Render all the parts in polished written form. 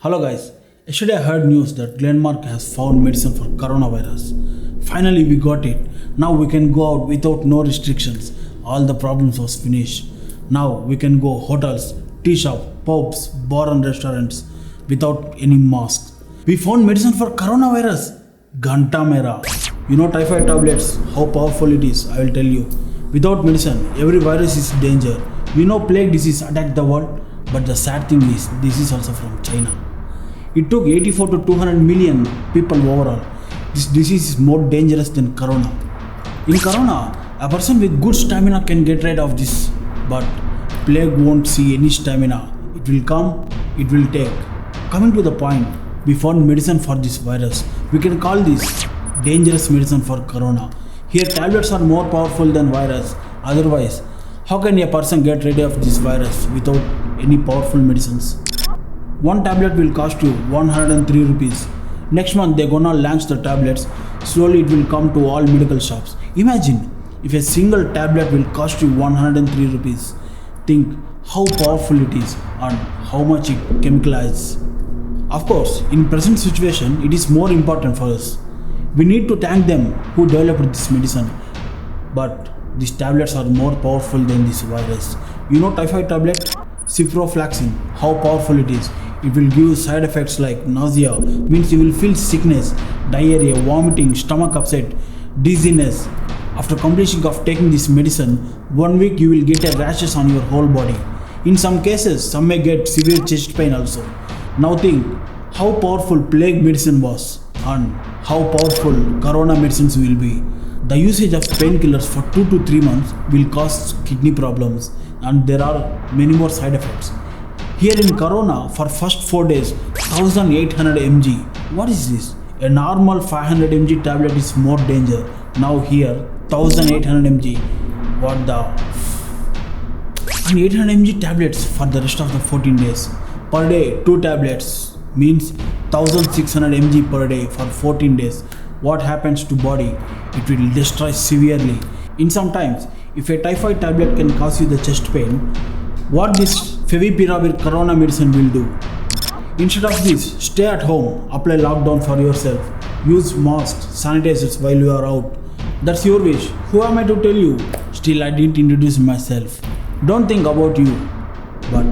Hello guys, yesterday I heard news that Glenmark has found medicine for coronavirus. Finally we got it. Now we can go out without no restrictions. All the problems was finished. Now we can go hotels, tea shop, pubs, bar and restaurants without any masks. We found medicine for coronavirus. Ganta Mera. You know typhoid tablets, how powerful it is, I will tell you. Without medicine, every virus is danger. We know plague disease attacked the world, but the sad thing is this is also from China. It took 84 to 200 million people overall. This disease is more dangerous than corona. In corona, a person with good stamina can get rid of this, but plague won't see any stamina. It will come, it will take. Coming to the point, we found medicine for this virus. We can call this dangerous medicine for corona. Here tablets are more powerful than virus. Otherwise, how can a person get rid of this virus without any powerful medicines? One tablet will cost you 103 rupees. Next month they're gonna launch the tablets. Slowly it will come to all medical shops. Imagine if a single tablet will cost you 103 rupees. Think how powerful it is and how much it chemicalizes. Of course, in present situation, it is more important for us. We need to thank them who developed this medicine. But these tablets are more powerful than this virus. You know typhoid tablet? Ciprofloxacin, how powerful it is. It will give you side effects like nausea, means you will feel sickness, diarrhea, vomiting, stomach upset, dizziness. After completion of taking this medicine, 1 week you will get a rashes on your whole body. In some cases, some may get severe chest pain also. Now think how powerful plague medicine was and how powerful corona medicines will be. The usage of painkillers for 2 to 3 months will cause kidney problems, and there are many more side effects. Here in corona, for first 4 days, 1800 mg. What is this? A normal 500 mg tablet is more danger. Now here, 1800 mg. What the and 800 mg tablets for the rest of the 14 days. Per day, 2 tablets means 1600 mg per day for 14 days. What happens to body? It will destroy severely. In some times, if a typhoid tablet can cause you the chest pain, what this Favipiravir corona medicine will do? Instead of this, stay at home, apply lockdown for yourself, use masks, sanitizers while you are out. That's your wish. Who am I to tell you? Still, I didn't introduce myself. Don't think about you, but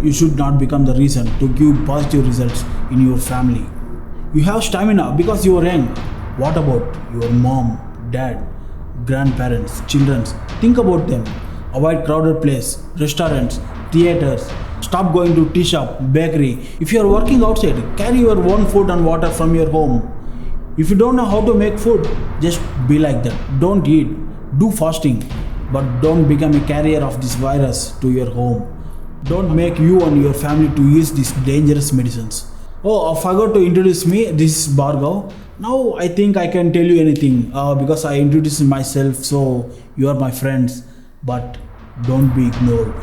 you should not become the reason to give positive results in your family. You have stamina because you are young. What about your mom, dad, grandparents, children? Think about them. Avoid crowded place, restaurants, theaters. Stop going to tea shop, bakery. If you are working outside, carry your own food and water from your home. If you don't know how to make food, just be like that. Don't eat. Do fasting. But don't become a carrier of this virus to your home. Don't make you and your family to use these dangerous medicines. Oh, I forgot to introduce me. This is Bhargav. Now I think I can tell you anything because I introduced myself, so you are my friends. But don't be ignored.